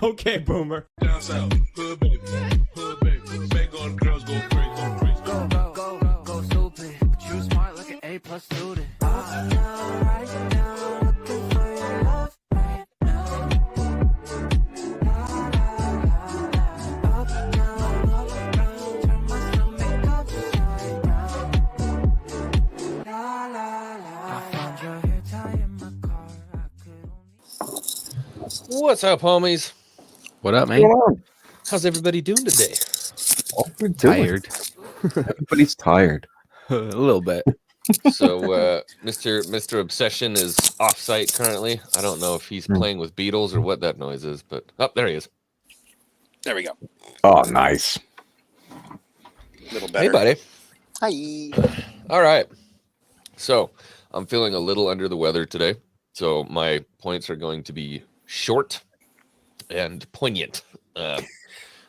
Okay, boomer. Down south, hood baby, make all the girls go crazy, go crazy. Go stupid. But you smart like an A+ student. Right now, looking for your love right now. Up down, all around, turn my stomach upside down. La la la. I found your hair tie in my car. I could only. What's up, homies? What up, man? How's everybody doing today? Oh, we're tired. Everybody's tired. A little bit. So, Mr. Obsession is off-site currently. I don't know if he's playing with beetles or what that noise is, but there he is. There we go. Oh, nice. A little better. Hey, buddy. Hi. All right. So, I'm feeling a little under the weather today, so my points are going to be short and poignant.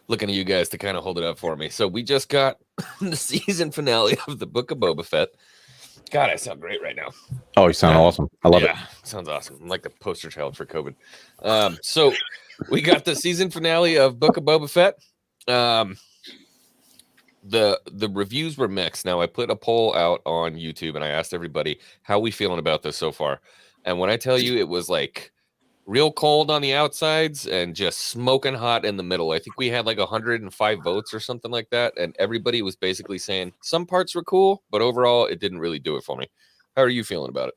Looking at you guys to kind of hold it up for me. So we just got the season finale of the Book of Boba Fett. God, I sound great right now. Oh, you sound awesome. I love it. Sounds awesome. I'm like the poster child for COVID. So we got the season finale of Book of Boba Fett. The reviews were mixed. Now, I put a poll out on YouTube and I asked everybody, how we feeling about this so far? And when I tell you it was like real cold on the outsides and just smoking hot in the middle. I think we had like 105 votes or something like that. And everybody was basically saying some parts were cool, but overall it didn't really do it for me. How are you feeling about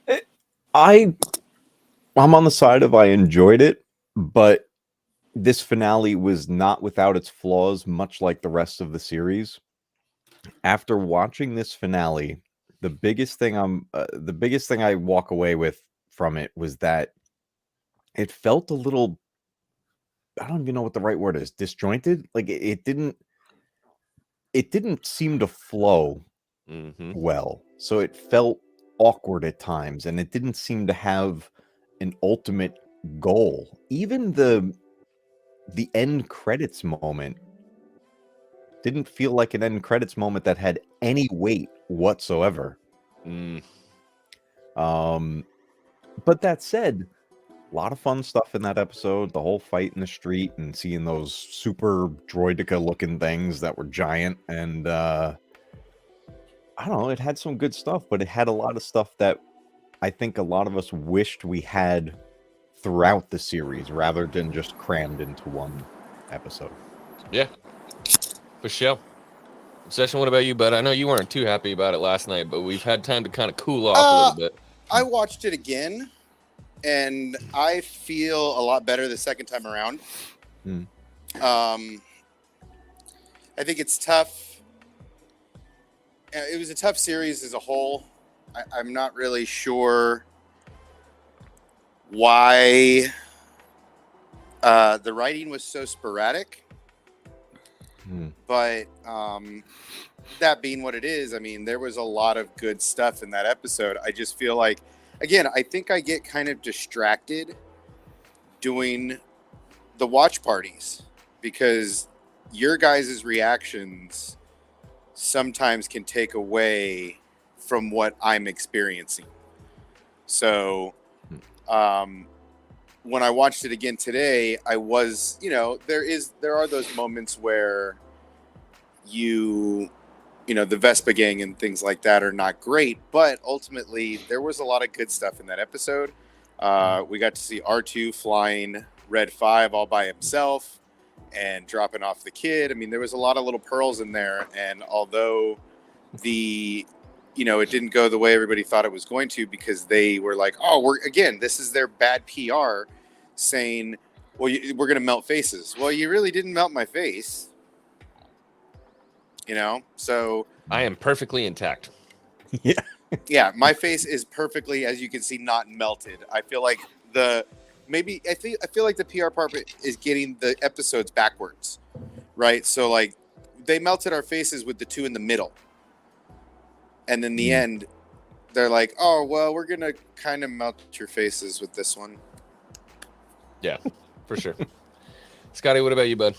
it? I'm on the side of I enjoyed it, but this finale was not without its flaws, much like the rest of the series. After watching this finale, the biggest thing I walk away with from it was that it felt a little, I don't even know what the right word is, disjointed. Like it didn't seem to flow well. So it felt awkward at times and it didn't seem to have an ultimate goal. Even the end credits moment didn't feel like an end credits moment that had any weight whatsoever. But that said, a lot of fun stuff in that episode. The whole fight in the street and seeing those super droidica looking things that were giant. And I don't know, it had some good stuff, but it had a lot of stuff that I think a lot of us wished we had throughout the series rather than just crammed into one episode. Yeah, for sure. Obsession, what about you, bud? I know you weren't too happy about it last night, but we've had time to kind of cool off a little bit. I watched it again, and I feel a lot better the second time around. I think it's tough. It was a tough series as a whole. I'm not really sure why the writing was so sporadic. But that being what it is, I mean, there was a lot of good stuff in that episode. I just feel like, again, I think I get kind of distracted doing the watch parties because your guys' reactions sometimes can take away from what I'm experiencing. So when I watched it again today, I was, there are those moments where the Vespa gang and things like that are not great, but ultimately there was a lot of good stuff in that episode. We got to see R2 flying Red 5 all by himself and dropping off the kid. I mean, there was a lot of little pearls in there. And although it didn't go the way everybody thought it was going to, because they were like, this is their bad PR saying, well, we're going to melt faces. Well, you really didn't melt my face. So I am perfectly intact. Yeah, my face is perfectly, as you can see, not melted. I feel like I feel like the PR part is getting the episodes backwards, right? So like they melted our faces with the two in the middle, and then the end, they're like, oh well, we're gonna kind of melt your faces with this one. Yeah, for sure. Scotty, what about you, bud?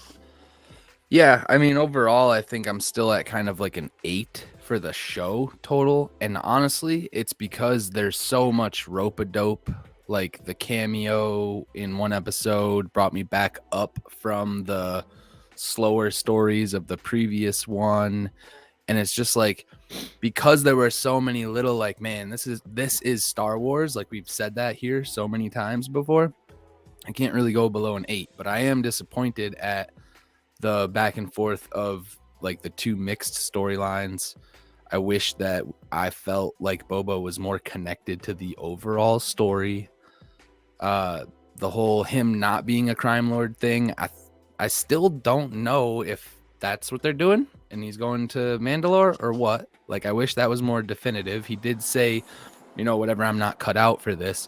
Yeah, I mean, overall, I think I'm still at kind of like an 8 for the show total. And honestly, it's because there's so much rope-a-dope like the cameo in one episode brought me back up from the slower stories of the previous one. And it's just like, because there were so many little, like, man, this is Star Wars. Like, we've said that here so many times before. I can't really go below an 8, but I am disappointed at the back and forth of like the two mixed storylines. I wish that I felt like Boba was more connected to the overall story. The whole him not being a crime lord thing, I still don't know if that's what they're doing and he's going to Mandalore or what. Like, I wish that was more definitive. He did say, whatever, I'm not cut out for this.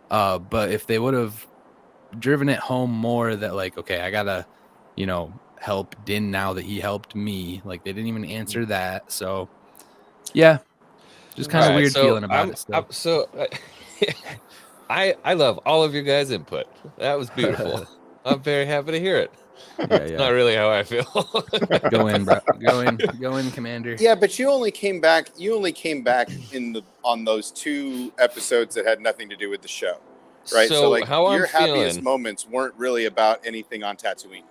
But if they would have driven it home more that, like, okay, I gotta, help Din now that he helped me. Like, they didn't even answer that. So, yeah, just kind of Alright, weird so feeling about it still. I love all of your guys' input. That was beautiful. I'm very happy to hear it. It's not really how I feel. Go in, bro. Go in, Commander. Yeah, but you only came back on those 2 episodes that had nothing to do with the show, right? So like how your I'm happiest feeling, moments weren't really about anything on Tatooine.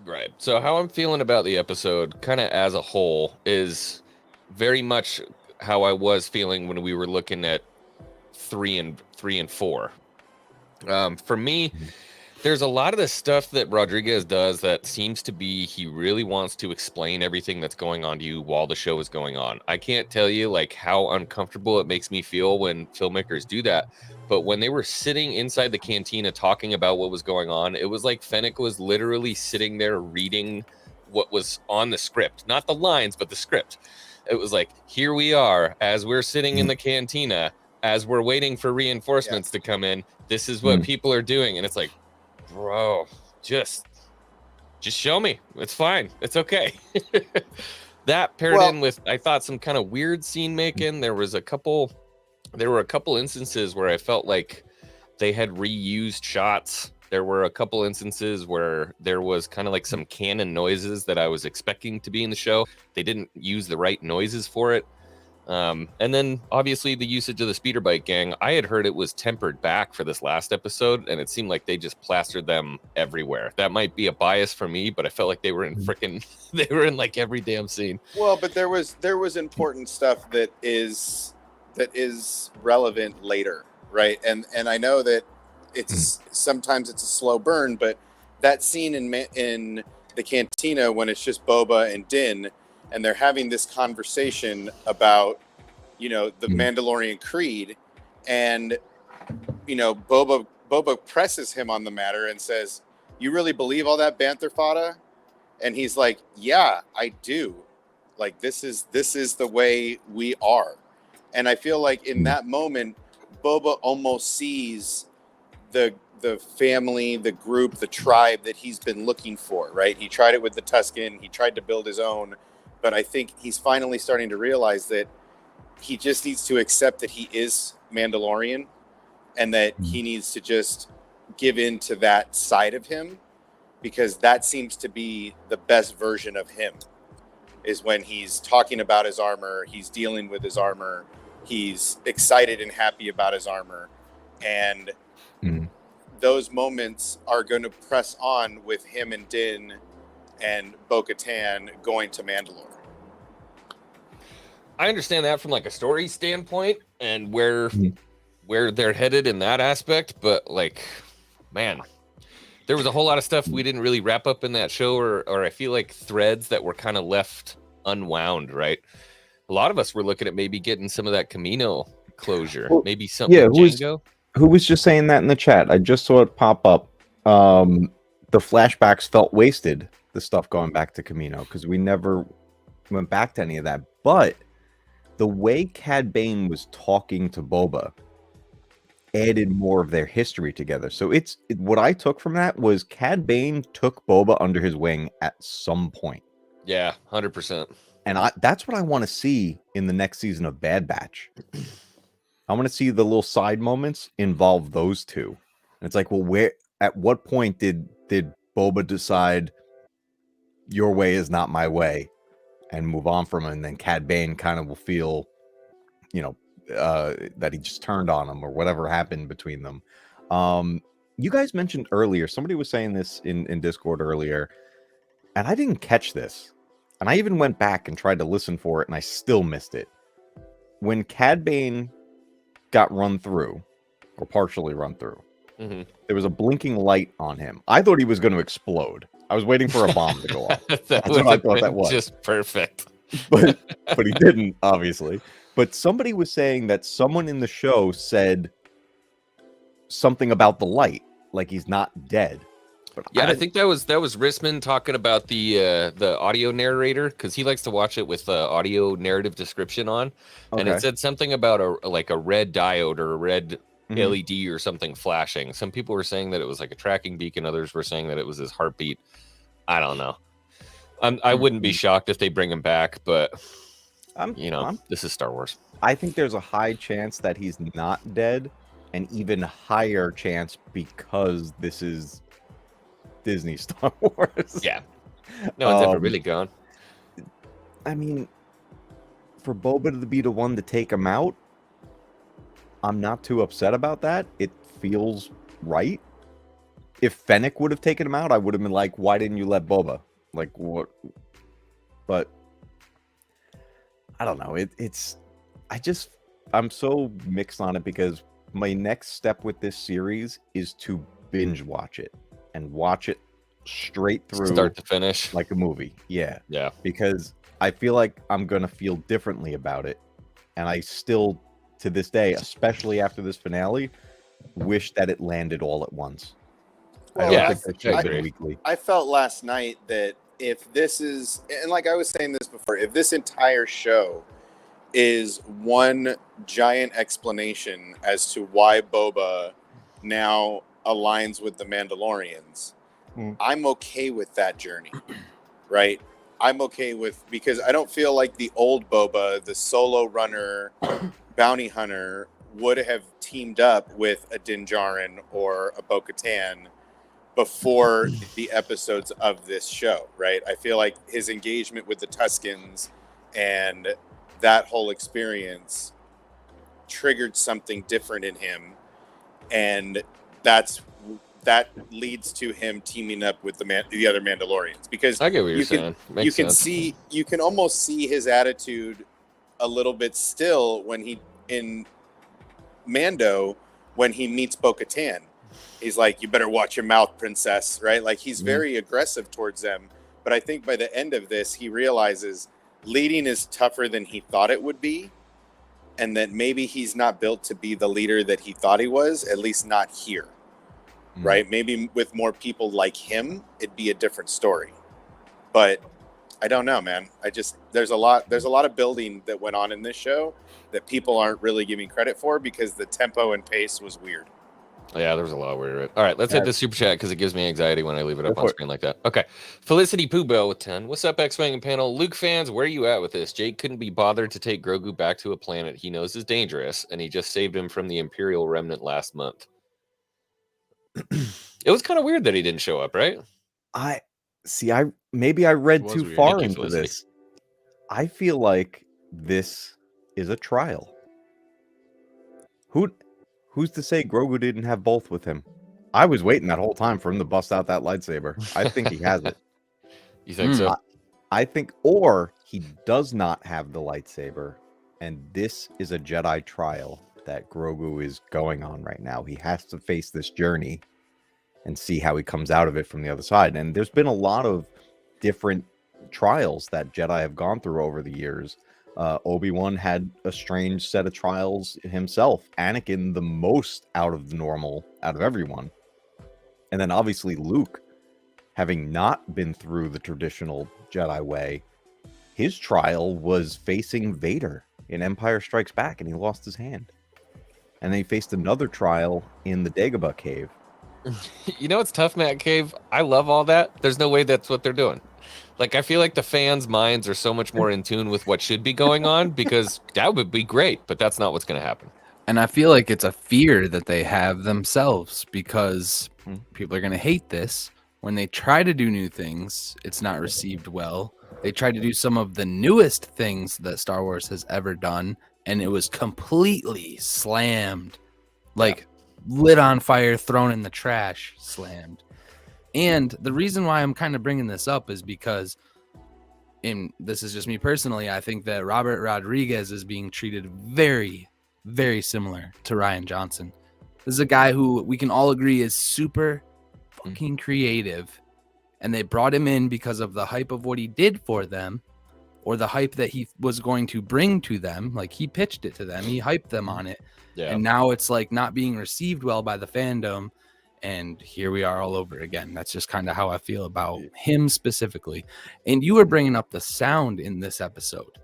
right? So how I'm feeling about the episode, kind of as a whole, is very much how I was feeling when we were looking at 3 and 4. For me, there's a lot of the stuff that Rodriguez does that seems to be he really wants to explain everything that's going on to you while the show is going on. I can't tell you like how uncomfortable it makes me feel when filmmakers do that. But when they were sitting inside the cantina talking about what was going on, it was like Fennec was literally sitting there reading what was on the script, not the lines, but the script. It was like, here we are as we're sitting in the cantina, as we're waiting for reinforcements to come in. This is what people are doing. And it's like, bro, just show me. It's fine. It's okay. That paired in with, I thought, some kind of weird scene making. There were a couple instances where I felt like they had reused shots. There were a couple instances where there was kind of like some canon noises that I was expecting to be in the show. They didn't use the right noises for it. And then obviously the usage of the speeder bike gang, I had heard it was tempered back for this last episode, and it seemed like they just plastered them everywhere. That might be a bias for me, but I felt like they were in like every damn scene. Well, but there was important stuff that is relevant later, right? And I know that it's sometimes it's a slow burn, but that scene in the cantina when it's just Boba and Din, and they're having this conversation about, the Mandalorian creed, and, Boba presses him on the matter and says, "You really believe all that Bantha fodder?" And he's like, "Yeah, I do. Like, this is the way we are." And I feel like in that moment, Boba almost sees the family, the group, the tribe that he's been looking for, right? He tried it with the Tusken. He tried to build his own. But I think he's finally starting to realize that he just needs to accept that he is Mandalorian and that he needs to just give in to that side of him, because that seems to be the best version of him, is when he's talking about his armor, he's dealing with his armor, he's excited and happy about his armor. And those moments are going to press on with him and Din and Bo-Katan going to Mandalore. I understand that from like a story standpoint and where they're headed in that aspect, but like, man, there was a whole lot of stuff we didn't really wrap up in that show, or I feel like threads that were kind of left unwound, right? A lot of us were looking at maybe getting some of that Camino closure, maybe something Django. Who was just saying that in the chat? I just saw it pop up. The flashbacks felt wasted, the stuff going back to Camino, because we never went back to any of that. But the way Cad Bane was talking to Boba added more of their history together. So what I took from that was Cad Bane took Boba under his wing at some point. Yeah, 100%. And that's what I want to see in the next season of Bad Batch. I want to see the little side moments involve those two. And it's like, well, at what point did Boba decide your way is not my way and move on from it? And then Cad Bane kind of will feel, that he just turned on him or whatever happened between them. You guys mentioned earlier, somebody was saying this in Discord earlier, and I didn't catch this. And I even went back and tried to listen for it, and I still missed it. When Cad Bane got run through, or partially run through, there was a blinking light on him. I thought he was going to explode. I was waiting for a bomb to go off. That's what I thought that was. Just perfect. But he didn't, obviously. But somebody was saying that someone in the show said something about the light, like he's not dead. But Yeah, I think that was Risman talking about the audio narrator, because he likes to watch it with audio narrative description on, and it said something about a red diode or a red LED or something flashing. Some people were saying that it was like a tracking beacon. Others were saying that it was his heartbeat. I don't know. I wouldn't be shocked if they bring him back, but this is Star Wars. I think there's a high chance that he's not dead, and even higher chance because this is Disney Star Wars. Yeah. No, it's never really gone. I mean, for Boba to be the one to take him out, I'm not too upset about that. It feels right. If Fennec would have taken him out, I would have been like, why didn't you let Boba? Like, what? But I don't know. I'm so mixed on it because my next step with this series is to binge watch it and watch it straight through, start to finish, like a movie. Yeah. Because I feel like I'm gonna feel differently about it, and I still, to this day, especially after this finale, wish that it landed all at once. Well, I don't think that should be weekly. I felt last night that if this is, and like I was saying this before, if this entire show is one giant explanation as to why Boba now aligns with the Mandalorians, I'm okay with that journey, right? I'm okay with, because I don't feel like the old Boba, the solo runner, bounty hunter, would have teamed up with a Din Djarin or a Bo-Katan before the episodes of this show, right? I feel like his engagement with the Tuskens and that whole experience triggered something different in him, and that leads to him teaming up with the other Mandalorians, because I get what you're saying. You can almost see his attitude a little bit still when he in Mando, when he meets Bo-Katan. He's like, you better watch your mouth, princess, right? Like, he's very aggressive towards them. But I think by the end of this, he realizes leading is tougher than he thought it would be, and that maybe he's not built to be the leader that he thought he was, at least not here, right? Maybe with more people like him, it'd be a different story. But I don't know, man. There's a lot of building that went on in this show that people aren't really giving credit for, because the tempo and pace was weird. Yeah, there was a lot of weird. All right, let's hit the super chat because it gives me anxiety when I leave it up on screen like that. Okay. Felicity Poobell with 10. What's up, X-Wing and panel? Luke fans, where are you at with this? Jake couldn't be bothered to take Grogu back to a planet he knows is dangerous, and he just saved him from the Imperial remnant last month. It was kind of weird that he didn't show up, right? I read too far into this. I feel like this is a trial. Who's to say Grogu didn't have both with him? I was waiting that whole time for him to bust out that lightsaber. I think he has it. You think so? I think, or he does not have the lightsaber, and this is a Jedi trial that Grogu is going on right now. He has to face this journey and see how he comes out of it from the other side. And there's been a lot of different trials that Jedi have gone through over the years. Obi Wan had a strange set of trials himself. Anakin, the most out of the normal out of everyone. And then obviously Luke, having not been through the traditional Jedi way, his trial was facing Vader in Empire Strikes Back, and he lost his hand. And then he faced another trial in the Dagobah cave. You know, it's tough, Matt Cave. I love all that. There's no way that's what they're doing. Like, I feel like the fans' minds are so much more in tune with what should be going on, because that would be great, but that's not what's going to happen. And I feel like it's a fear that they have themselves, because people are going to hate this. When they try to do new things, it's not received well. They try to do some of the newest things that Star Wars has ever done, and it was completely slammed, like lit on fire, thrown in the trash, slammed. And the reason why I'm kind of bringing this up is because, and this is just me personally, I think that Robert Rodriguez is being treated very, very similar to Rian Johnson. This is a guy who we can all agree is super fucking creative, and they brought him in because of the hype of what he did for them, or the hype that he was going to bring to them. Like, he pitched it to them, he hyped them on it, and now it's like not being received well by the fandom, and here we are all over again. That's just kind of how I feel about him specifically. And you were bringing up the sound in this episode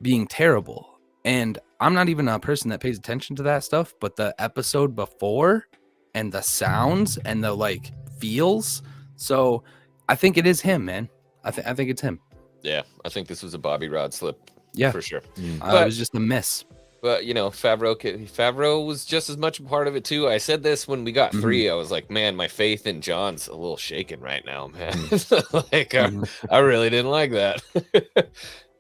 being terrible, and I'm not even a person that pays attention to that stuff, but the episode before and the sounds and the like feels, so I think it is him, man. I think it's him. Yeah, I think this was a Bobby Rod slip. Yeah, for sure. It was just a miss. But you know, Favreau was just as much a part of it too. I said this when we got 3. I was like, man, my faith in John's a little shaken right now, man. Like, I really didn't like that.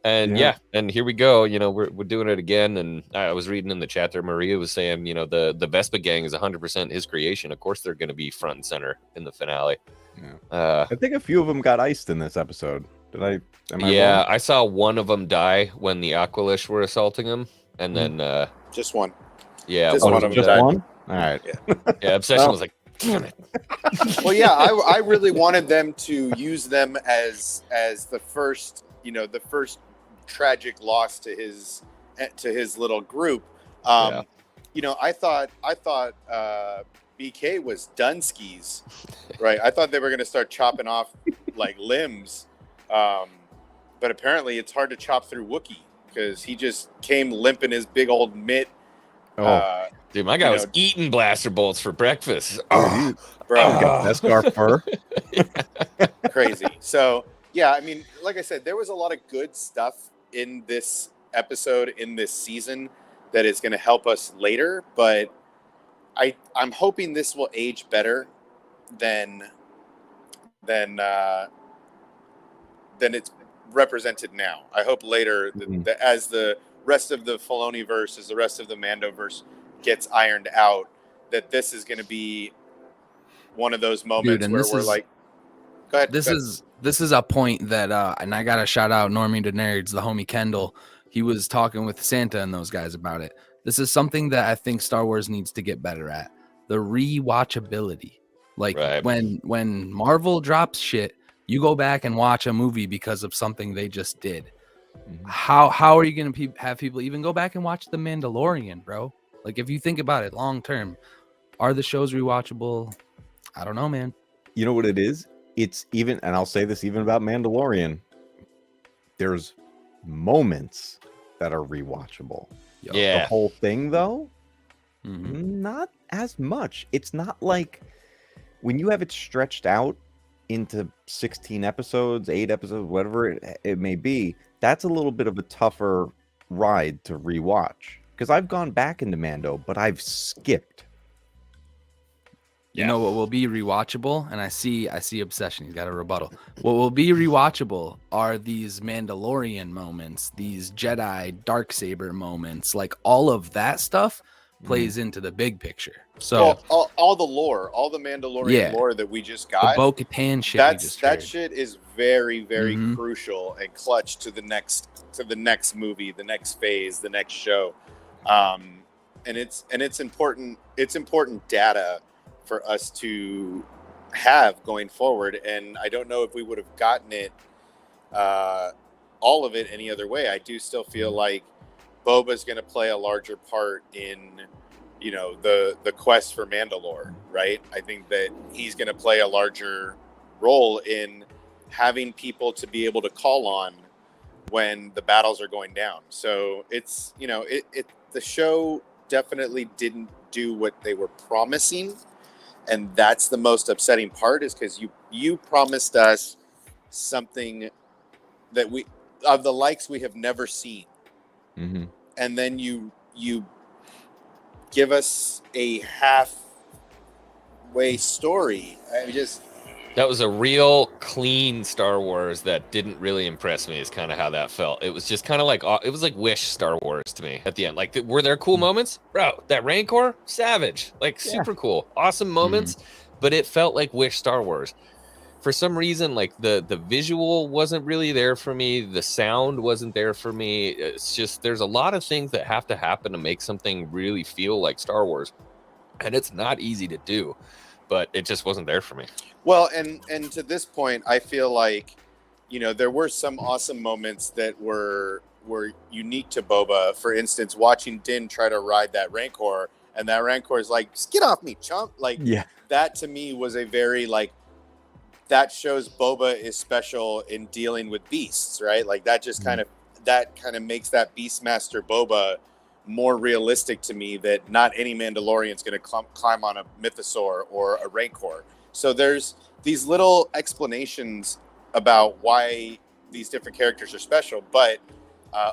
And and here we go. You know, we're doing it again. And I was reading in the chat there, Maria was saying, you know, the Vespa gang is 100% his creation. Of course, they're going to be front and center in the finale. Yeah. I think a few of them got iced in this episode. Am I wrong? I saw one of them die when the Aqualish were assaulting him. And then just one. Yeah, just one of them just died. one. All right. Yeah, Obsession was like, damn it. Well, yeah, I really wanted them to use them as the first, you know, the first tragic loss to his little group. You know, I thought BK was Dunskies, right? I thought they were going to start chopping off like limbs, but apparently it's hard to chop through Wookiee, because he just came limping his big old mitt. Dude, my guy was eating blaster bolts for breakfast. Bro. Beskar fur. Crazy. So, yeah, I mean, like I said, there was a lot of good stuff in this episode, in this season, that is going to help us later. But I'm hoping this will age better than it's represented now. I hope later that as the rest of the Filoni-verse, as the rest of the Mando-verse gets ironed out, that this is going to be one of those moments where we're like, go ahead. This is a point that, and I got to shout out Normie the Nerds, the homie Kendall. He was talking with Santa and those guys about it. This is something that I think Star Wars needs to get better at. The rewatchability. Like when Marvel drops shit, you go back and watch a movie because of something they just did. How are you going to have people even go back and watch The Mandalorian, bro? Like, if you think about it long term, are the shows rewatchable? I don't know, man. You know what it is? It's even, and I'll say this even about Mandalorian, there's moments that are rewatchable. Yeah. The whole thing, though, not as much. It's not like when you have it stretched out into 16 episodes, 8 episodes, whatever it may be, that's a little bit of a tougher ride to rewatch. Because I've gone back into Mando, but I've skipped. You know what will be rewatchable? And I see Obsession. He's got a rebuttal. What will be rewatchable are these Mandalorian moments, these Jedi Darksaber moments. Like, all of that stuff plays into the big picture. So all the lore, all the Mandalorian lore that we just got, the Bo-Katan shit. That shit is very, very crucial and clutch to the next movie, the next phase, the next show. And it's important. It's important data for us to have going forward. And I don't know if we would have gotten it, all of it, any other way. I do still feel like Boba's going to play a larger part in, you know, the quest for Mandalore, right? I think that he's going to play a larger role in having people to be able to call on when the battles are going down. So it's, you know, the show definitely didn't do what they were promising. And that's the most upsetting part, is because you promised us something that of the likes we have never seen. And then you give us a halfway story. That was a real clean Star Wars that didn't really impress me. Is kind of how that felt. It was just kind of like it was like Wish Star Wars to me at the end. Like, were there cool moments, bro? That Rancor, savage, like super cool, awesome moments, but it felt like Wish Star Wars. For some reason, like the visual wasn't really there for me. The sound wasn't there for me. It's just there's a lot of things that have to happen to make something really feel like Star Wars, and it's not easy to do. But it just wasn't there for me. Well, and to this point, I feel like, you know, there were some awesome moments that were unique to Boba. For instance, watching Din try to ride that Rancor, and that Rancor is like, "Just get off me, chump!" Like, that to me was a very like, that shows Boba is special in dealing with beasts, right? Like that just kind of makes that Beastmaster Boba more realistic to me, that not any Mandalorian's going to climb on a mythosaur or a Rancor. So there's these little explanations about why these different characters are special, but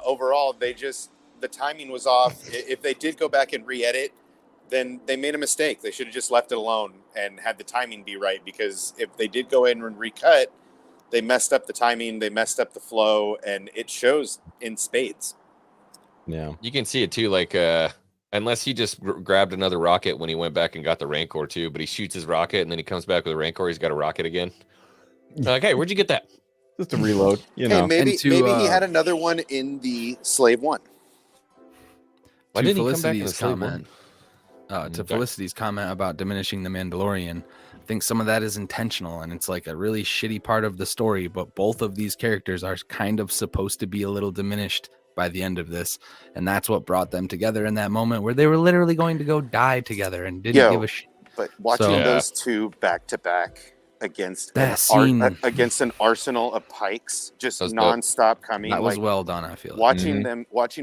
overall, the timing was off. If they did go back and re-edit, then they made a mistake. They should have just left it alone and had the timing be right, because if they did go in and recut, they messed up the timing, they messed up the flow, and it shows in spades. Yeah, you can see it too. Like, unless he just grabbed another rocket when he went back and got the Rancor too, but he shoots his rocket and then he comes back with a Rancor. He's got a rocket again. Like, hey, where'd you get that? just a reload. You know, Hey, maybe to, maybe he had another one in the Slave One. Why To didn't he come back in the Felicity's Slave One? comment, to Okay. Felicity's comment about diminishing the Mandalorian, I think some of that is intentional, and it's like a really shitty part of the story. But both of these characters are kind of supposed to be a little diminished by the end of this, and that's what brought them together in that moment where they were literally going to go die together and didn't give a shit. But watching So- those two back to back against That scene- against an arsenal of pikes, just That was dope. nonstop coming. That was like, well done, I feel. watching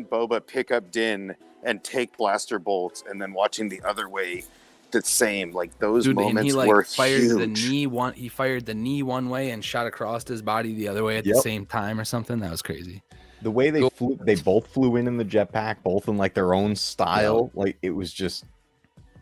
Boba pick up Din and take blaster bolts, and then watching the other way, the same. Like those Dude, and moments he like were fired huge. the knee one. He fired the knee one way and shot across his body the other way at the same time, or something. That was crazy. the way they flew, they both flew in the jetpack, both in like their own style. Like it was just,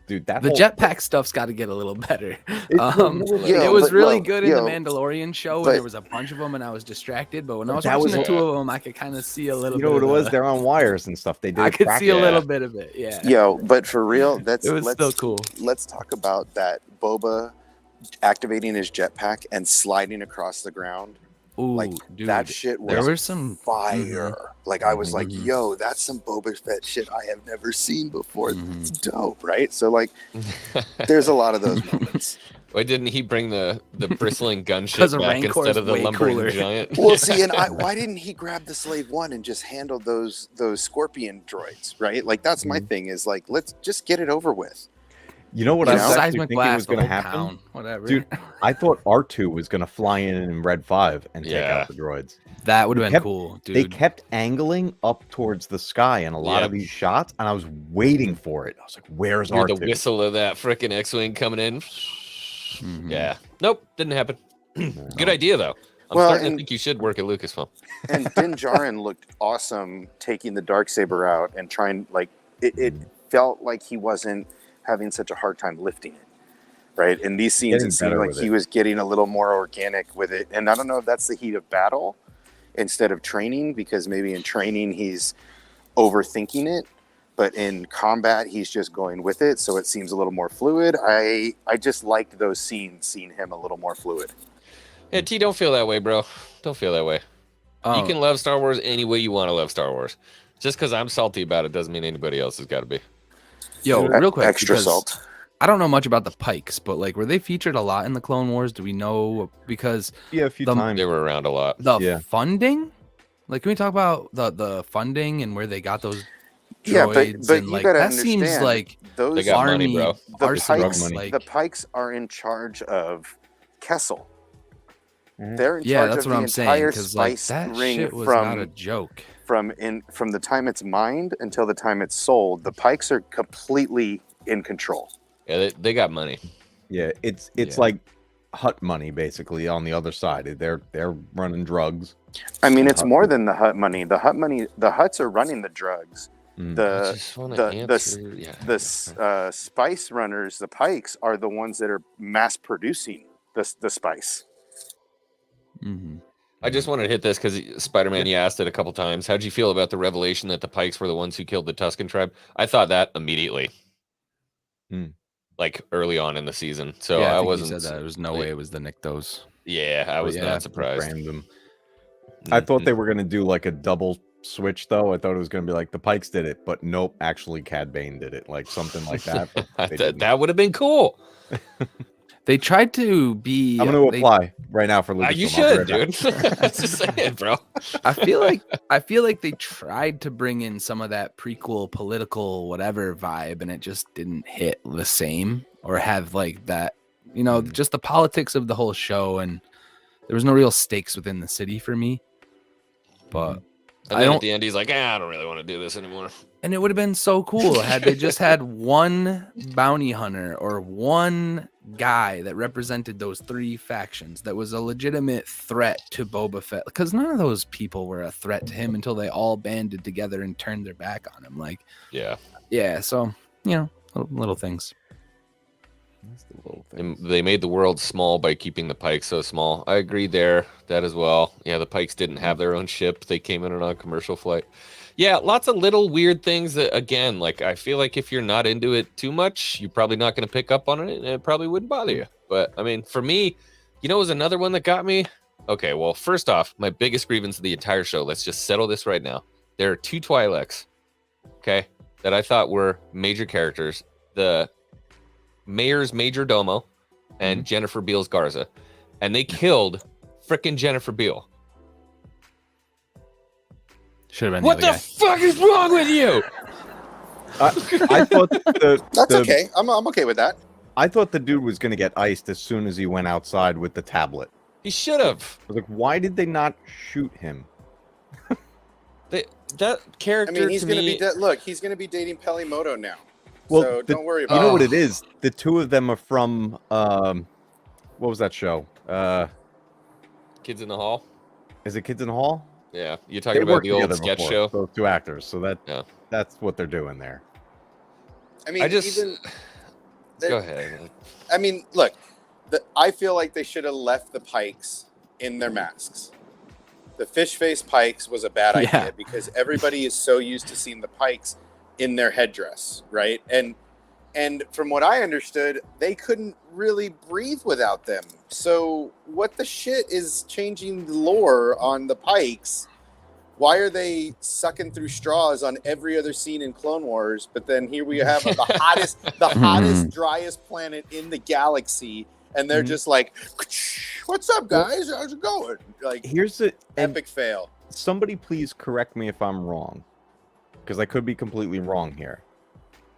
dude, that The whole- jetpack stuff's got to get a little better. It- Yeah, it was but, really well, good in yeah, the Mandalorian show, but- and there was a bunch of them, and I was distracted. But when I was That watching was- the two of them, I could kind of see a little. you know what bit it of was? the- They're on wires and stuff. They did. I could see a Yeah. little bit of it. Yeah, Yo, but for real, let's still cool. Let's talk about that Boba activating his jetpack and sliding across the ground. Ooh, Like dude, that shit was there were some fire. Like I was like, Mhm. yo, that's some Boba Fett shit I have never seen before. Mhm. It's dope, right? So like, there's a lot of those moments. Why didn't he bring the bristling gunship 'Cause a back Rancor instead is of the way lumbering cooler. giant? Well, see, and why didn't he grab the Slave One and just handle those Scorpion droids, right? Like that's my thing. Is like, let's just get it over with. You know what You I know? was actually seismic thinking blast was the going to whole happen? town, whatever. Dude, I thought R2 was going to fly in Red 5 and take Yeah. out the droids. that would have been kept- cool, dude. They kept angling up towards the sky in a lot Yeah. of these shots, and I was waiting for it. I was like, "Where's Hear the R2?" whistle of that freaking X-wing coming in. Mhm. Yeah, nope, didn't happen. Good idea though. I'm Well, starting to and- think you should work at Lucasfilm. And Din Djarin looked awesome taking the Darksaber out and trying, like, it felt like he wasn't having such a hard time lifting it, right? In these scenes, Getting it seemed better like with he it. was getting a little more organic with it. And I don't know if that's the heat of battle instead of training, because maybe in training he's overthinking it, but in combat he's just going with it, so it seems a little more fluid. I just liked those scenes, seeing him a little more fluid. Yeah, T, don't feel that way, bro. Don't feel that way. Oh, You can love Star Wars any way you want to love Star Wars. Just because I'm salty about it doesn't mean anybody else has got to be. yo, real quick, Extra because salt. I don't know much about the Pikes, but like, were they featured a lot in the Clone Wars? Do we know? Because Yeah, a few The- times. They were around a lot. the Yeah. funding, like, can we talk about the funding and where they got those Yeah, droids? but and you like gotta that seems understand, like those They got money, army bro. The arsenals. Pikes, money. Like, the Pikes are in charge of Kessel. Mhm. They're in yeah, charge that's of what the I'm saying. entire Because like spice that ring shit was from not a joke. from the time it's mined until the time it's sold. The Pikes are completely in control. Yeah, they got money. Yeah, it's Yeah. like Hut money basically on the other side. They're running drugs. I mean, And it's Hut more than the Hut money. The Huts are running the drugs. Mm. I The just want the- to the- answer. Yeah. spice runners, the Pikes, are the ones that are mass producing the spice. Mm-hmm. I just wanted to hit this because Spider-Man, you asked it a couple times. How'd you feel about the revelation that the Pikes were the ones who killed the Tusken tribe? I thought that immediately, like early on in the season. So Yeah, I I think wasn't. you said that. There was no way it was the Niktos. Yeah, I was yeah, not surprised. Random. I thought they were going to do like a double switch, though. I thought it was going to be like the Pikes did it, but nope, actually Cad Bane did it, like something like that. But they didn't. that would have been cool. They tried to be. I'm going to apply right now for Lucasfilm. You I'll be should, right dude. back. That's just saying, bro. I feel like they tried to bring in some of that prequel political whatever vibe, and it just didn't hit the same or have like that. You know, just the politics of the whole show, and there was no real stakes within the city for me. But And then at the end, he's like, I don't really want to do this anymore. And it would have been so cool had they just had one bounty hunter or one guy that represented those three factions that was a legitimate threat to Boba Fett. Because none of those people were a threat to him until they all banded together and turned their back on him. Like, yeah. So, you know, little things. That's the little And thing. they made the world small by keeping the Pikes so small. I agree there, that as well. Yeah, the Pikes didn't have their own ship. They came in on a commercial flight. Yeah, lots of little weird things that, again, like I feel like if you're not into it too much, you're probably not going to pick up on it, and it probably wouldn't bother you. But I mean, for me, you know, it was another one that got me. Okay, well, first off, my biggest grievance of the entire show, let's just settle this right now. There are two Twi'leks, okay, that I thought were major characters. The Mayor's Major Domo and Jennifer Beals Garza. And they killed frickin' Jennifer Beal. Should have been What the fuck is wrong with you? I thought That's okay. I'm okay with that. I thought the dude was going to get iced as soon as he went outside with the tablet. He should have. I was like, why did they not shoot him? That character. I mean, he's to going to me, be look. He's going to be dating Pelimoto now. Well, So don't worry You about know it. what it is? The two of them are from what was that show? Kids in the Hall. Is it Kids in the Hall? Yeah, you're They talking about worked the old together sketch before, show. Those two actors. So that's what they're doing there. I mean, I just even go ahead. I mean, look, I feel like they should have left the Pikes in their masks. The fish face Pikes was a bad Yeah. idea because everybody is so used to seeing the Pikes in their headdress, right? And from what I understood, they couldn't really breathe without them. So what the shit is changing the lore on the Pikes? Why are they sucking through straws on every other scene in Clone Wars? But then here we have the hottest, driest planet in the galaxy, and they're just like, "What's up, guys? How's it going?" Like, Here's the epic fail. Somebody please correct me if I'm wrong, because I could be completely wrong here.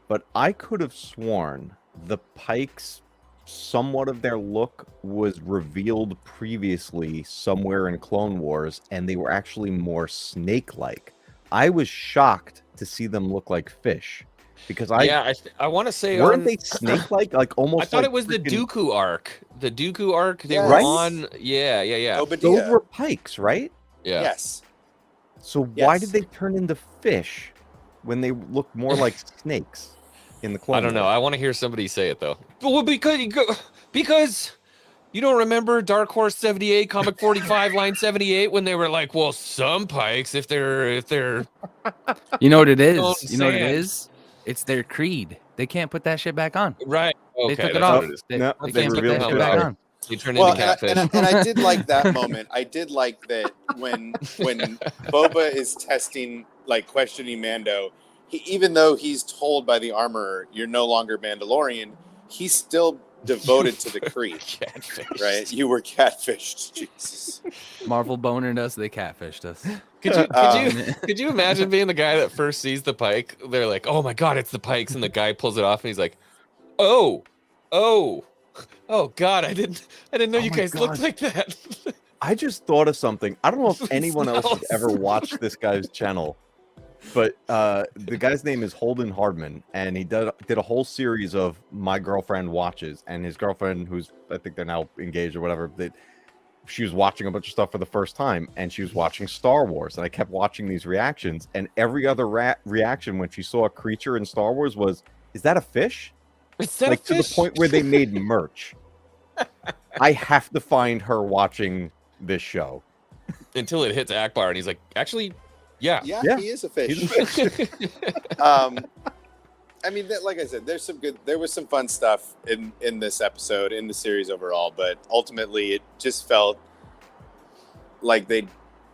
But I could have sworn the Pikes, somewhat of their look was revealed previously somewhere in Clone Wars, and they were actually more snake-like. I was shocked to see them look like fish, because I want to say weren't they snake-like, like almost. I thought like it was the freaking- Dooku arc. The Dooku arc. They were Right? on. Yeah. Obadiah. Those were Pikes, right? Yeah. Yes. So why Yes. did they turn into fish when they look more like snakes in the Clone I don't know. Wars? I want to hear somebody say it though. Well, because you don't remember Dark Horse 78, Comic 45, line 78, when they were like, well, some Pikes, if they're You know what it is? Don't You know what it say it. is? It's their creed. They can't put that shit back on. right. Okay, They took it that's off. what it is. They, No, they they can't put revealed that it shit back later. on. You turn Well, into catfish. and I did like that moment. I did like that when Boba is testing, like questioning Mando. Even though he's told by the armorer, "You're no longer Mandalorian," he's still devoted to the creed. Catfish. Right? You were catfished, Jesus. Marvel bonered us. They catfished us. Could you imagine being the guy that first sees the Pike? They're like, "Oh my god, it's the Pikes," and the guy pulls it off, and he's like, "Oh God, I didn't know Oh you my guys looked God. like that." I just thought of something. I don't know if It anyone else has ever smells. watched this guy's channel, but the guy's name is Holden Hardman, and he did a whole series of My Girlfriend Watches, and his girlfriend, who's I think they're now engaged or whatever, that she was watching a bunch of stuff for the first time, and she was watching Star Wars, and I kept watching these reactions, and every other reaction when she saw a creature in Star Wars was, "Is that a fish?" Is that Like a to the fish? point where they made merch. I have to find her watching this show. Until it hits Akbar, and he's like, actually, yeah. Yeah. He is a fish. He's I mean, like I said, there was some fun stuff in this episode, in the series overall, but ultimately it just felt like they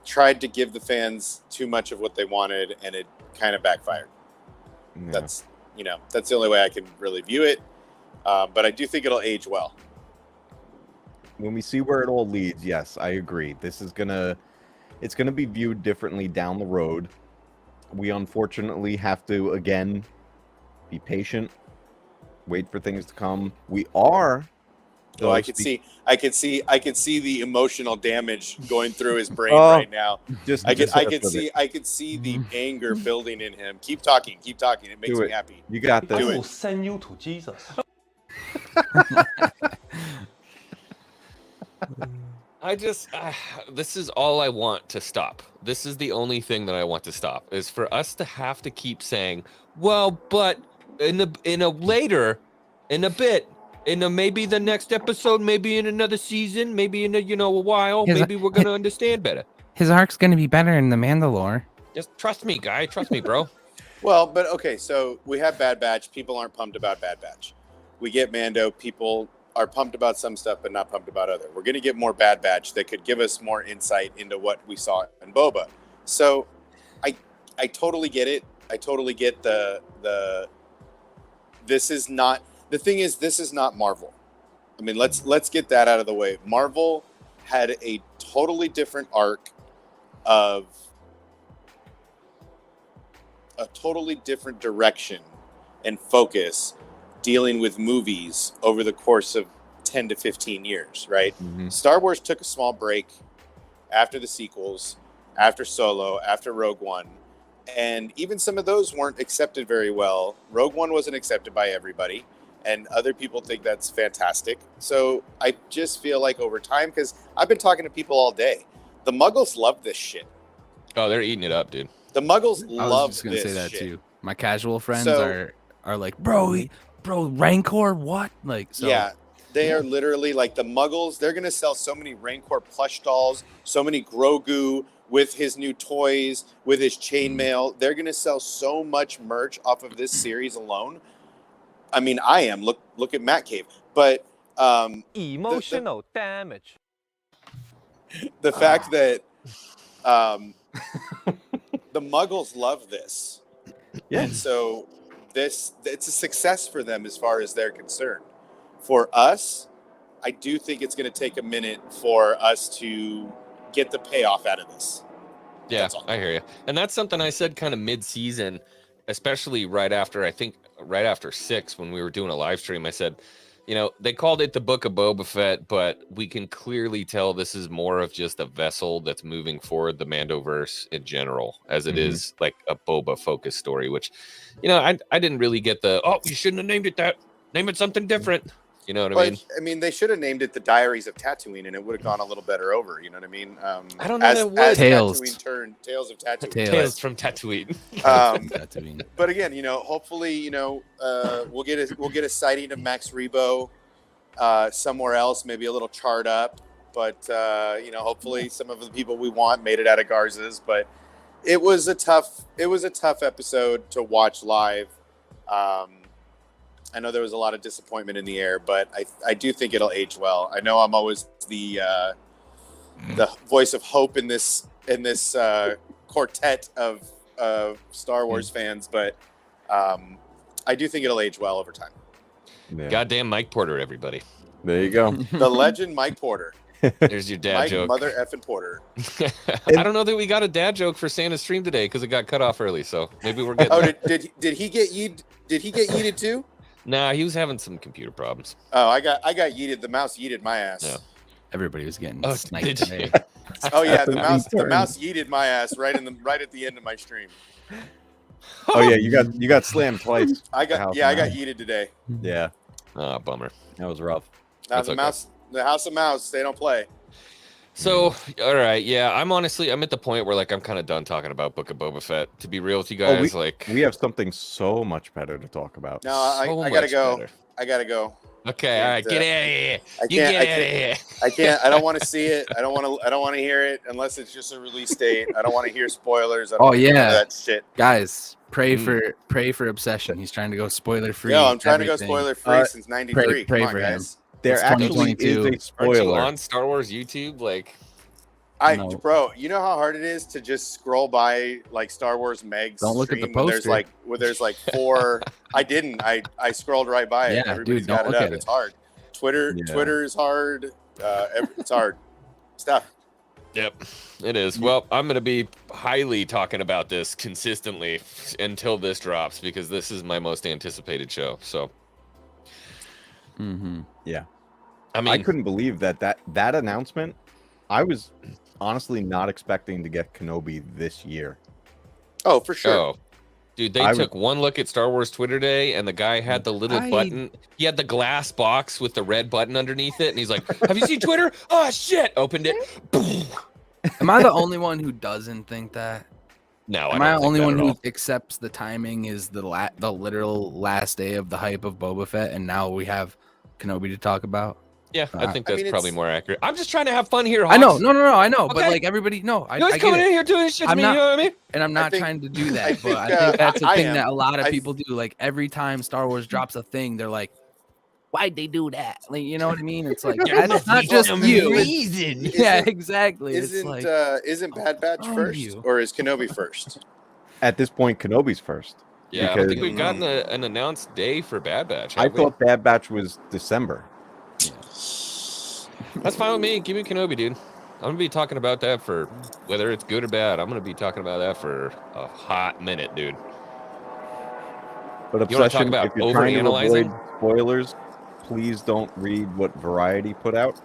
tried to give the fans too much of what they wanted, and it kind of backfired. Yeah. That's the only way I can really view it. But I do think it'll age well. When we see where it all leads, yes, I agree. It's gonna be viewed differently down the road. We unfortunately have to again be patient, wait for things to come. We are. Oh, I could see the emotional damage going through his brain Oh, right now. I could see the anger building in him. Keep talking. It makes Do me it. happy. You got this. I Do will it. send you to Jesus. This is all I want to stop. This is the only thing that I want to stop, is for us to have to keep saying, well, but in a bit, maybe the next episode, maybe in another season, maybe in a while, maybe we're gonna understand better. His arc's gonna be better in the Mandalore. Just trust me, guy. Trust me, bro. Well, but okay, so we have Bad Batch. People aren't pumped about Bad Batch. We get Mando. People are pumped about some stuff, but not pumped about other. We're going to get more Bad Batch that could give us more insight into what we saw in Boba. So I totally get it. I totally get the this is not Marvel. I mean, let's get that out of the way. Marvel had a totally different arc of a totally different direction and focus dealing with movies over the course of 10 to 15 years, right? Mm-hmm. Star Wars took a small break after the sequels, after Solo, after Rogue One, and even some of those weren't accepted very well. Rogue One wasn't accepted by everybody, and other people think that's fantastic. So I just feel like over time, because I've been talking to people all day, the Muggles love this shit. Oh, they're eating it up, dude. The Muggles I was love just gonna this say that shit. too. My casual friends So- are like, bro, Rancor, what? Like, so Yeah, they are literally like the Muggles. They're going to sell so many Rancor plush dolls, so many Grogu with his new toys, with his chainmail. They're going to sell so much merch off of this series alone. I mean, I am. Look at Matt Cave. But Emotional damage. the fact that the Muggles love this. Yeah. And so it's a success for them as far as they're concerned. For us, I do think it's going to take a minute for us to get the payoff out of this. Yeah, That's all. I hear you. And that's something I said kind of mid-season, especially right after 6 when we were doing a live stream. I said, they called it the Book of Boba Fett, but we can clearly tell this is more of just a vessel that's moving forward the Mandoverse in general, as it is like a Boba focus story, which, I didn't really get you shouldn't have named it that. Name it something different. You know what I mean? I mean, they should have named it the Diaries of Tatooine, and it would have gone a little better over. You know what I mean? I don't know as, that it would. as Tales. Tatooine turned Tales of Tatooine. Tales from Tatooine. Tatooine. But again, hopefully, we'll get a sighting of Max Rebo somewhere else, maybe a little charred up. But hopefully, some of the people we want made it out of Garza's. But it was a tough episode to watch live. I know there was a lot of disappointment in the air, but I do think it'll age well. I know I'm always the voice of hope in this quartet of Star Wars fans, but I do think it'll age well over time. Yeah. Goddamn Mike Porter, everybody. There you go. The legend Mike Porter, There's your dad Mike joke. Mother effing Porter. I don't know that we got a dad joke for Santa's stream today because it got cut off early, so maybe we're getting Oh, there. did he get yeeted? Did he get yeeted too? Nah, he was having some computer problems. Oh, I got yeeted. The mouse yeeted my ass. Yeah. Everybody was getting Oh, sniped did today. you? Oh yeah, the Important. mouse yeeted my ass right at the end of my stream. Oh yeah, you got slammed twice. I The got house yeeted today. Yeah, Ah, bummer. that was rough. Now That's the okay. mouse, the House of Mouse, they don't play. So, all right, yeah, I'm at the point where I'm kind of done talking about Book of Boba Fett. To be real with you guys, We have something so much better to talk about. No, so I gotta much go. better. I gotta go. Okay, all right, get out of here. I You can't. get I out of can't. here. I can't. I don't want to see it. I don't want to. I don't want to hear it unless it's just a release date. I don't want to hear spoilers. I don't Oh, wanna hear none of yeah. that shit. Guys, pray for Obsession. He's trying to go spoiler free. Yo, I'm trying to go everything. spoiler free since '93. pray Come on, for him. guys. There It's actually 2022. is a Aren't you spoiler. on Star Wars YouTube? Like, No. Bro, you know how hard it is to just scroll by like Star Wars Megs. Don't look at the stream when there's poster. like 4. I didn't. I scrolled right by it. Yeah, Everybody's dude, got don't it look up. at It's it. hard. Twitter is hard. It's hard stuff. yep, it is. Well, I'm going to be highly talking about this consistently until this drops because this is my most anticipated show. So, Mm-hmm. I mean, I couldn't believe that announcement. I was honestly not expecting to get Kenobi this year. Oh, for sure. oh, dude, they I took one look at Star Wars Twitter Day, and the guy had the little button. He had the glass box with the red button underneath it, and he's like, "Have you seen Twitter? Oh shit!" Opened it. Boom. Am I the only one who doesn't think that? No, Am I I don't the only think one that at who all. accepts the timing is the literal last day of the hype of Boba Fett, and now we have Kenobi to talk about? Yeah, I think I that's mean, probably it's- more accurate. I'm just trying to have fun here. I know, Hawks. no, I know, but Okay. like everybody, no, I You always get coming it. in here doing this shit to I'm me. not- You know what I mean? And I'm not think- trying to do that, I but think, I think that's a I thing am. that a lot of I- people do. Like every time Star Wars drops a thing, they're like, "Why'd they do that?" Like, you know what I mean? It's like it's not just you. reason. Yeah, exactly. It's Isn't like isn't Bad Batch on first, you. or is Kenobi first? At this point, Kenobi's first. Yeah, I don't think because- we've gotten an announced day for Bad Batch. I have we? thought Bad Batch was December. That's fine with me. Give me Kenobi, dude. I'm gonna be talking about that for whether it's good or bad. I'm gonna be talking about that for a hot minute, dude. But You wanna Obsession, talk if about you're trying to avoid overanalyzing? spoilers, please don't read what Variety put out.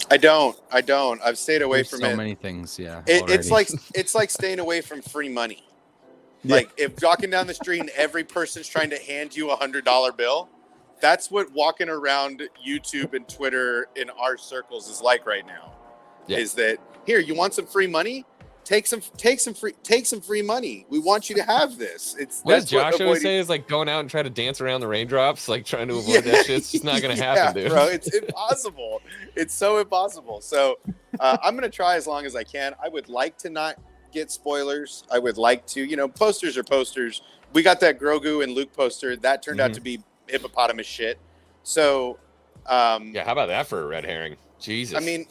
I don't. I've stayed away there's from so it. many things. Yeah, It's already. like staying away from free money. Yeah. Like if walking down the street and every person's trying to hand you $100 bill, that's what walking around YouTube and Twitter in our circles is like right now. Yeah. Is that here? You want some free money? Take some free money. We want you to have this. What does that's Josh always avoiding- say is like going out and try to dance around the raindrops, like trying to avoid that shit. It's just not gonna happen, dude. Bro, it's impossible. It's so impossible. So I'm gonna try as long as I can. I would like to not get spoilers. I would like to, posters are posters. We got that Grogu and Luke poster that turned out to be hippopotamus shit. So, Yeah, how about that for a red herring? Jesus. I mean,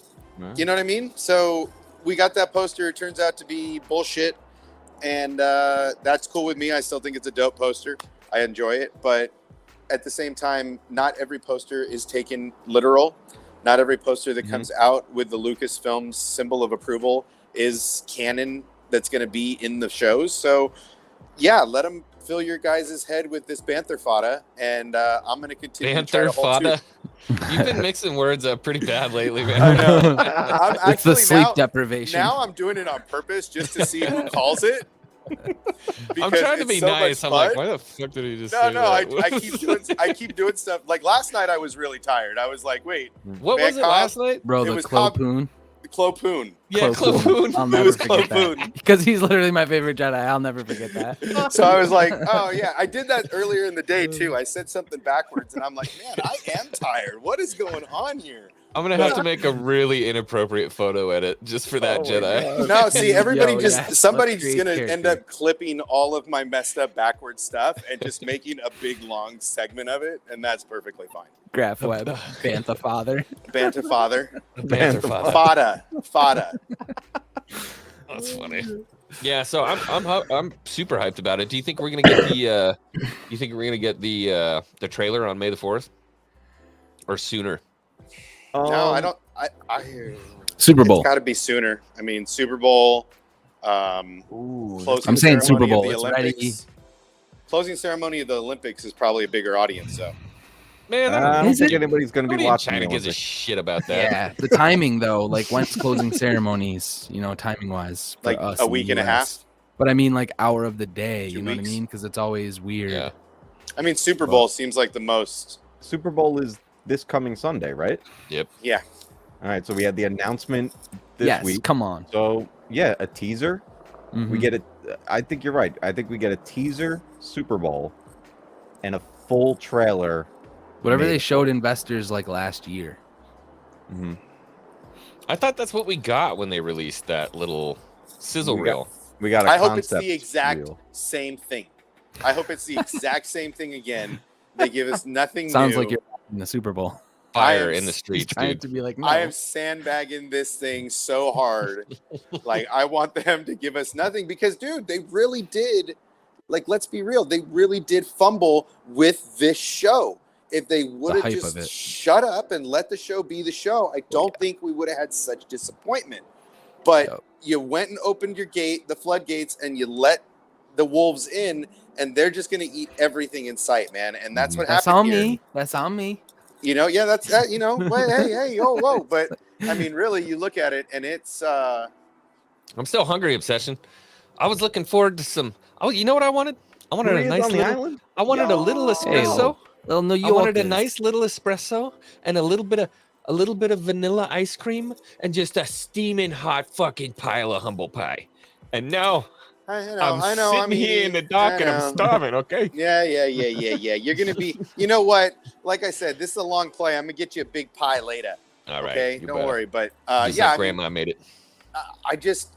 you know what I mean? So we got that poster. It turns out to be bullshit, and that's cool with me. I still think it's a dope poster. I enjoy it, but at the same time, not every poster is taken literal. Not every poster that comes out with the Lucasfilm symbol of approval is canon that's going to be in the shows. So, yeah, let them fill your guys' head with this Banther fodder, and I'm going to continue to try Panther to hold fodder. to. You've been mixing words up pretty bad lately, man. I know. I'm it's the actually sleep deprivation. Now I'm doing it on purpose just to see who calls it. I'm Because trying to it's be so much nice. I'm like, fun. why the fuck did he just No, say no, that? I keep doing stuff. Like last night, I was really tired. I was like, wait, What was it Cobb- last night? Bro, it the was Cobb- Clopoon. Clo Poon. Yeah, Clopoon. I'll It never was forget Clopoon. that. Because he's literally my favorite Jedi. I'll never forget that. So I was like, oh yeah, I did that earlier in the day too. I said something backwards, and I'm like, man, I am tired. What is going on here? I'm gonna have to make a really inappropriate photo edit just for that Jedi. No, see, everybody Yo, just yeah, let's somebody's create gonna character. end up clipping all of my messed up backward stuff and just making a big long segment of it, and that's perfectly fine. Graph Web, Bantha Father. Banter father, Panther fodder. fada. That's funny. Yeah, so I'm super hyped about it. Do you think we're gonna get the trailer on May the 4th or sooner? No, I don't. I Super Bowl. It's got to be sooner. I mean, Super Bowl. Ooh, Closing I'm saying Super ceremony of Bowl. the It's Olympics. ready. Closing ceremony of the Olympics is probably a bigger audience, though. Man, I I don't don't Is think it? anybody's going to Nobody be in watching. China the gives a Olympics. shit about that. Yeah, the timing though, like when's closing ceremonies, timing wise, Like us a in the week and a US. half. But I mean, like hour of the day, 2 you know what I weeks. mean? Because it's always weird. Yeah. I mean, Super Bowl seems like the most. Super Bowl is this coming Sunday, right? Yep. Yeah. All right, so we had the announcement this Yes, week. come on. So yeah, a teaser. We Mhm. get it. I think you're right. I think we get a teaser Super Bowl and a full trailer Whatever made they it. showed investors like last year. Mhm. I thought that's what we got when they released that little sizzle We got- reel. We got a I hope it's concept the exact reel. same thing. I hope it's the exact same thing again. They give us nothing Sounds new. like you're in the Super Bowl. Fire am in the s- streets, Trying dude. to be like, no. I am sandbagging this thing so hard. Like, I want them to give us nothing because, dude, they really did. Like, let's be real. They really did fumble with this show. If they would have hype just of it. shut up and let the show be the show, I don't think we would have had such disappointment. But Yep. you went and opened your gate, the floodgates, and you let the wolves in, and they're just going to eat everything in sight, man. And that's what That's happened on here. me. That's on me. You know, yeah, that's that. You know, wait, hey, oh, whoa. But I mean, really, you look at it, and it's I'm still hungry, Obsession. I was looking forward to some. Oh, you know what I wanted? I wanted a Maria's nice on the little. island. I wanted a little Yo. espresso. Little New I wanted a Yorkers. nice little espresso and a little bit of vanilla ice cream and just a steaming hot fucking pile of humble pie. And now I'm sitting here in the dark and I'm starving. Okay. Yeah. You're gonna be. You know what? Like I said, this is a long play. I'm gonna get you a big pie later. All right. Okay, you don't better. worry. But Just yeah, like I mean, Grandma made it.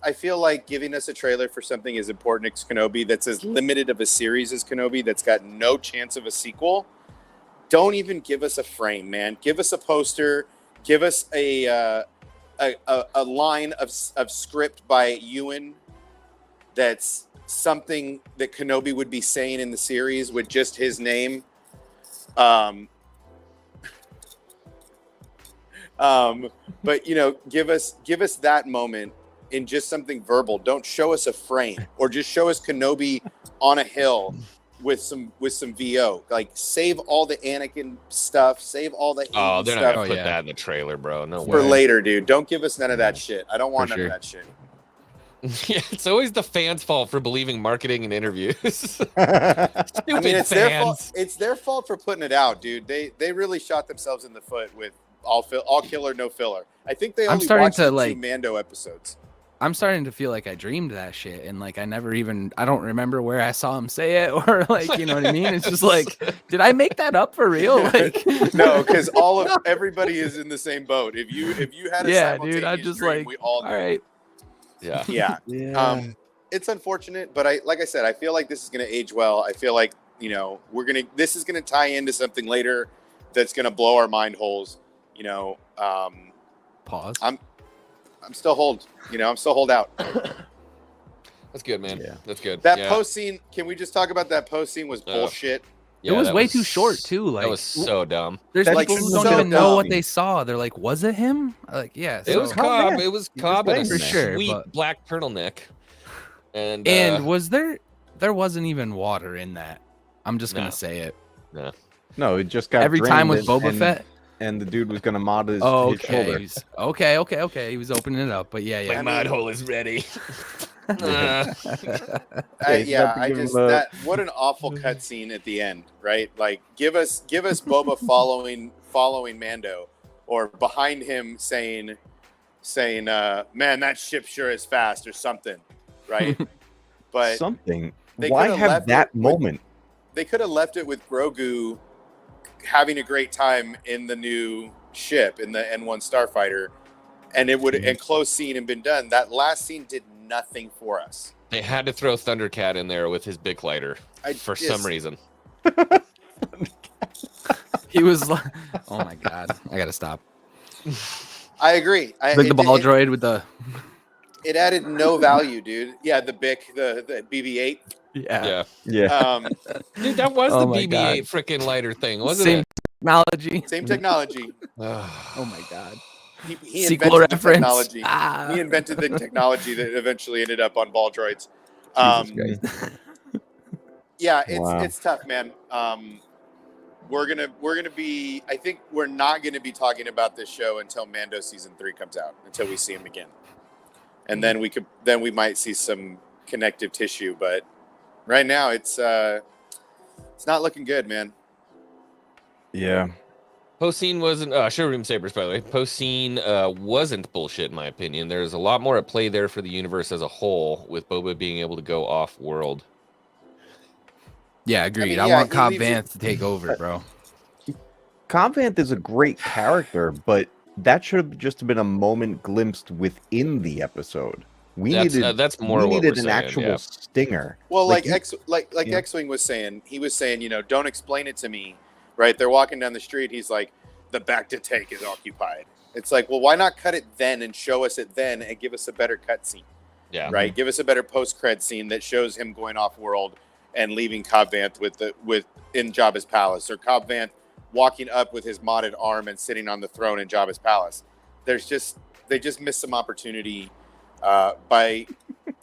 I feel like giving us a trailer for something as important as Kenobi, that's as limited of a series as Kenobi, that's got no chance of a sequel. Don't even give us a frame, man. Give us a poster. Give us a line of script by Ewan that's something that Kenobi would be saying in the series with just his name. But you know, give us that moment in just something verbal. Don't show us a frame, or just show us Kenobi on a hill with some VO. Like, save all the Anakin stuff, save all the Oh, Hayden they're not stuff gonna put yeah. that in the trailer, bro. No for way. later, dude. Don't give us none of that shit. I don't want For none sure. of that shit. Yeah, it's always the fans' fault for believing marketing and interviews. Stupid I mean, it's their fans. fault. It's their fault for putting it out, dude. They really shot themselves in the foot with all killer, no filler. I think they I'm only starting watched to, the like- 2 Mando episodes. I'm starting to feel like I dreamed that shit, and like I don't remember where I saw him say it, or like, you know what I mean? It's just like, did I make that up for real? Like, No, because everybody is in the same boat. If you had a yeah, simultaneous dude, I'm just dream, like, we all all knew. right, Yeah. Yeah. It's unfortunate, but like I said, I feel like this is going to age well. I feel like, you know, this is going to tie into something later that's going to blow our mind holes. You know, pause. I'm still hold out. That's good, man. Yeah. That's good. That yeah. post scene, can we just talk about that post scene was bullshit? Yeah, it was that way too short too. Like, that was so dumb. there's That people was who don't so even know what dumb. they saw. They're like, was it him? Like, yeah. It was so- Cobb Cobb. Vanth. It was He was Cobb in a playing For sure, sweet but- black turtleneck. And And was there wasn't even water in that. I'm just gonna No. say it. No, it just got Every time with drained Boba and- Fett. and the dude was gonna mod his, Oh, his okay. shoulder. Okay. He was opening it up, but yeah. my I mod mean- hole is ready. Yeah, he's about to give him a- That what an awful cutscene at the end, right? Like, give us Boba following Mando, or behind him saying, man, that ship sure is fast, or something, right? But Something. they Why could've have left that it with- moment? they could have left it with Grogu having a great time in the new ship, in the N1 Starfighter, and it would and close scene and been done. That last scene did nothing for us. They had to throw Thundercat in there with his big lighter for some reason. He was like, oh my god, I gotta stop. I agree. Like the ball droid with the It added no value, dude. Yeah, the BIC, the BB-8. Yeah. Yeah. Dude, that was Oh the my BB-8 freaking lighter thing, wasn't same it? technology. Same technology. Oh my god. He Sequel invented the reference. technology. Ah. He invented the technology that eventually ended up on ball droids. Jesus Christ. Yeah, Wow. it's tough, man. We're gonna be. I think we're not gonna be talking about this show until Mando season 3 comes out, until we see him again, and then we might see some connective tissue. But right now, it's not looking good, man. Yeah. Post scene wasn't Showroom Sabers, by the way. Post scene wasn't bullshit in my opinion. There's a lot more at play there for the universe as a whole, with Boba being able to go off world. Yeah, agreed. mean, I yeah, want he Cobb leaves it- Vanth to take over, bro. Cobb Vanth is a great character, but that should have just been a moment glimpsed within the episode. That's more we what needed we're an saying, actual yeah. stinger. Well, like you- yeah. X-Wing was saying, he was saying, don't explain it to me, right? They're walking down the street. He's like, the back to tank is occupied. It's like, well, why not cut it then and show us it then and give us a better cut scene, Yeah. right? Give us a better post-cred scene that shows him going off-world and leaving Cobb Vanth in Jabba's palace, or Cobb Vanth walking up with his modded arm and sitting on the throne in Jabba's palace. They just missed some opportunity by,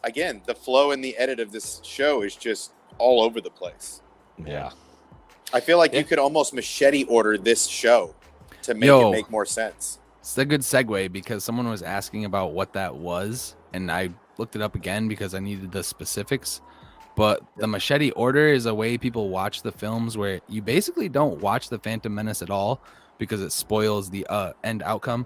again, the flow and the edit of this show is just all over the place. Yeah. I feel like Yeah. you could almost machete order this show to make Yo. it make more sense. It's a good segue because someone was asking about what that was, and I looked it up again because I needed the specifics. But the machete order is a way people watch the films where you basically don't watch the Phantom Menace at all because it spoils the end outcome.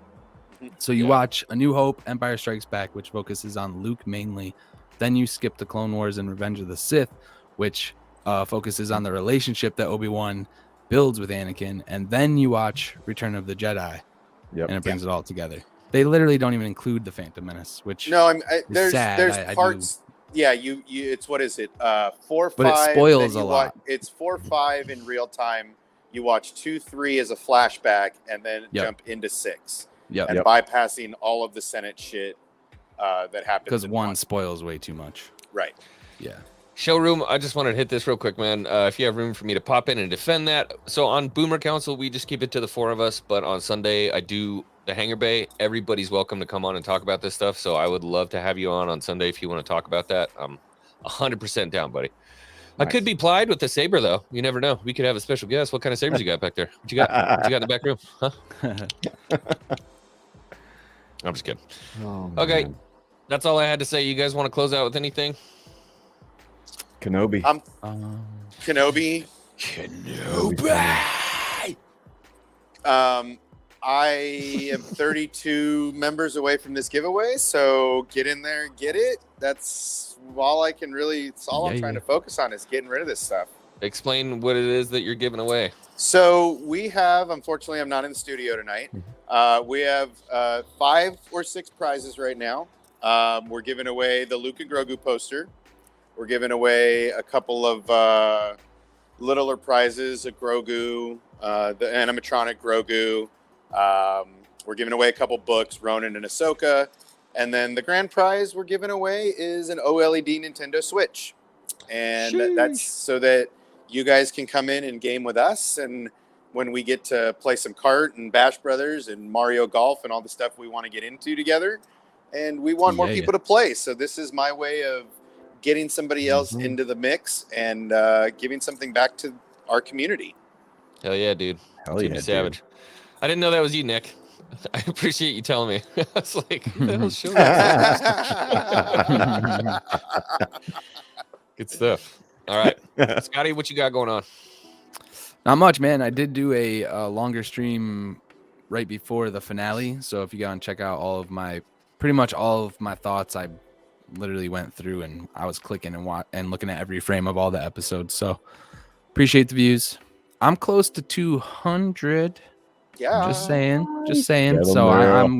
So you watch A New Hope, Empire Strikes Back, which focuses on Luke mainly. Then you skip to Clone Wars and Revenge of the Sith, which focuses on the relationship that Obi-Wan builds with Anakin. And then you watch Return of the Jedi, and it brings it all together. They literally don't even include the Phantom Menace, which No, is sad. there's I do. parts. Yeah, you it's what is it? 4, 5. But it spoils then a you lot. It's 4, 5 in real time. You watch 2, 3 as a flashback, and then Yep. jump into 6. Yep. And bypassing all of the Senate shit that happens. Because in one spoils way too much. Right. Yeah. Showroom, I just wanted to hit this real quick, man. If you have room for me to pop in and defend that. So on Boomer Council, we just keep it to the 4 of us. But on Sunday, I do the Hangar Bay. Everybody's welcome to come on and talk about this stuff. So I would love to have you on Sunday if you want to talk about that. I'm 100% down, buddy. I could be plied with the saber, though. You never know. We could have a special guest. What kind of sabers you got back there? What you got? What you got in the back room? Huh? I'm just kidding. Oh, Okay. man. That's all I had to say. You guys want to close out with anything? Kenobi. Kenobi. I am 32 members away from this giveaway, so get in there, get it. That's all I can really. It's all I'm trying to focus on is getting rid of this stuff. Explain what it is that you're giving away. So we have, unfortunately, I'm not in the studio tonight. We have 5 or 6 prizes right now. We're giving away the Luke and Grogu poster. We're giving away a couple of littler prizes, a Grogu, the animatronic Grogu. We're giving away a couple books, Ronin and Ahsoka. And then the grand prize we're giving away is an OLED Nintendo Switch. And that's so that you guys can come in and game with us. And when we get to play some kart and Bash Brothers and Mario Golf and all the stuff we want to get into together. And we want more people to play. So this is my way of getting somebody else into the mix and giving something back to our community. Hell yeah, dude. Hell Keep yeah, it savage. I didn't know that was you, Nick. I appreciate you telling me. I was like, who the hell's showing up? Good stuff. All right. Scotty, what you got going on? Not much, man. I did do a longer stream right before the finale. So if you go and check out pretty much all of my thoughts, I literally went through and I was clicking and looking at every frame of all the episodes. So appreciate the views. I'm close to 200. Yeah. Just saying. Get 'em So there. I'm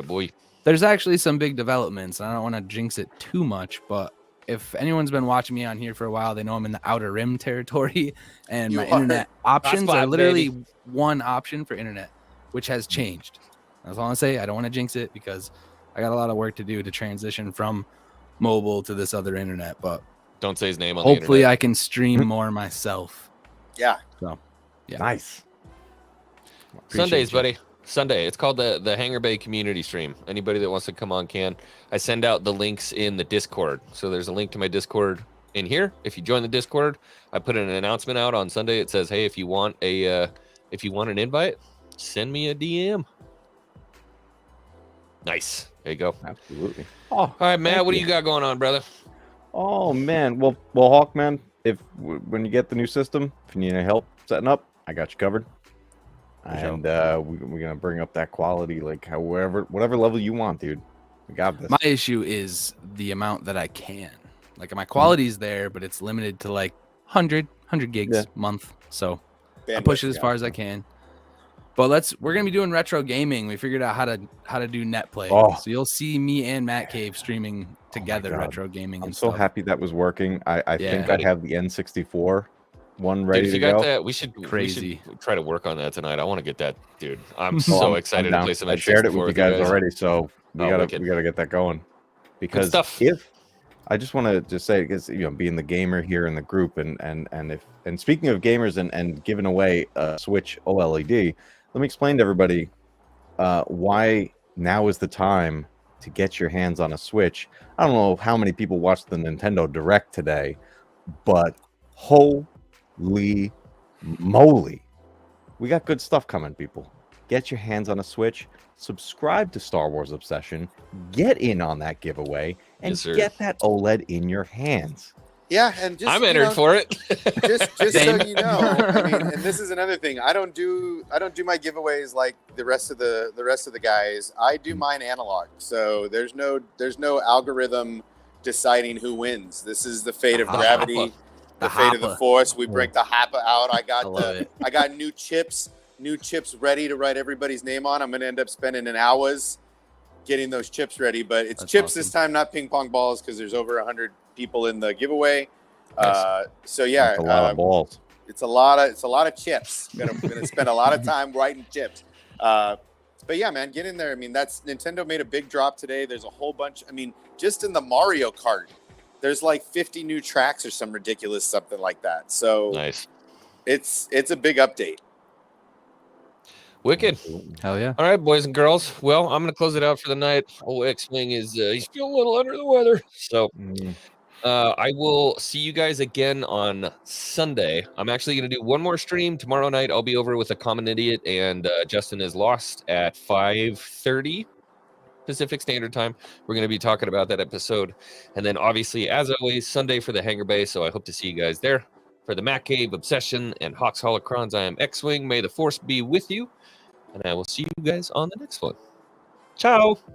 Boy. there's actually some big developments. I don't want to jinx it too much, but if anyone's been watching me on here for a while, they know I'm in the Outer Rim territory, and my internet options are Hotspot, literally baby. one option for internet, which has changed. That's all I say. I don't want to jinx it because I got a lot of work to do to transition from mobile to this other internet. But Don't say his name on hopefully, the internet. I can stream more myself. Yeah. So, yeah. Nice. Sundays, buddy. Sunday. It's called the Hangar Bay Community Stream. Anybody that wants to come on can. I send out the links in the Discord. So there's a link to my Discord in here. If you join the Discord, I put an announcement out on Sunday. It says, "Hey, if you want an invite, send me a DM." Nice. There you go. Absolutely. All right, Matt. What do you got going on, brother? Oh man, well, Hawkman. When you get the new system, if you need any help setting up, I got you covered. And we're gonna bring up that quality, like whatever level you want, dude. We got this. My issue is the amount that I can. Like my quality's there, but it's limited to like 100 gigs a month. So I push it as far as I can. But we're gonna be doing retro gaming. We figured out how to do net play. Oh. So you'll see me and Matt Cave streaming together God. retro gaming. I'm and so stuff. happy that was working. I Yeah. think I have the N64 one Dude, ready if you to got go. that, we should Crazy. try to work on that tonight. I want to get that, dude. I'm Oh, so I'm excited to down. play some I shared it N64 with you guys guys. already, so we Oh, gotta wicked. get that going. Because stuff. if I just want to just say, because being the gamer here in the group, and speaking of gamers and giving away a Switch OLED, let me explain to everybody why now is the time to get your hands on a Switch. I don't know how many people watched the Nintendo Direct today, but holy moly, we got good stuff coming, people. Get your hands on a Switch, subscribe to Star Wars Obsession, get in on that giveaway, and Yes, sir. get that OLED in your hands. Yeah, and just I'm entered for it. just so Same. you know, I mean, and this is another thing. I don't do my giveaways like the rest of the guys. I do mine analog. So there's no algorithm deciding who wins. This is the fate of gravity, the fate of the Hoppa. force. We break the Hoppa out. I love it. I got new chips ready to write everybody's name on. I'm gonna end up spending an hours getting those chips ready, but it's That's chips awesome. this time, not ping pong balls, because there's over 100 people in the giveaway. Nice. So yeah, That's a lot of balls. it's a lot of chips. Gonna spend a lot of time writing chips. But yeah, man, get in there. I mean, Nintendo made a big drop today. There's a whole bunch. I mean, just in the Mario Kart, there's like 50 new tracks or some ridiculous something like that. So Nice. it's a big update. Wicked. Hell yeah. All right, boys and girls. Well, I'm going to close it out for the night. Old X-Wing is he's feeling a little under the weather. So I will see you guys again on Sunday. I'm actually going to do one more stream tomorrow night. I'll be over with a Common Idiot and Justin is Lost at 5:30 Pacific Standard Time. We're going to be talking about that episode. And then obviously, as always, Sunday for the Hangar Bay. So I hope to see you guys there. For the Mac Cave, Obsession, and Hawks Holocrons, I am X-Wing. May the Force be with you. And I will see you guys on the next one. Ciao.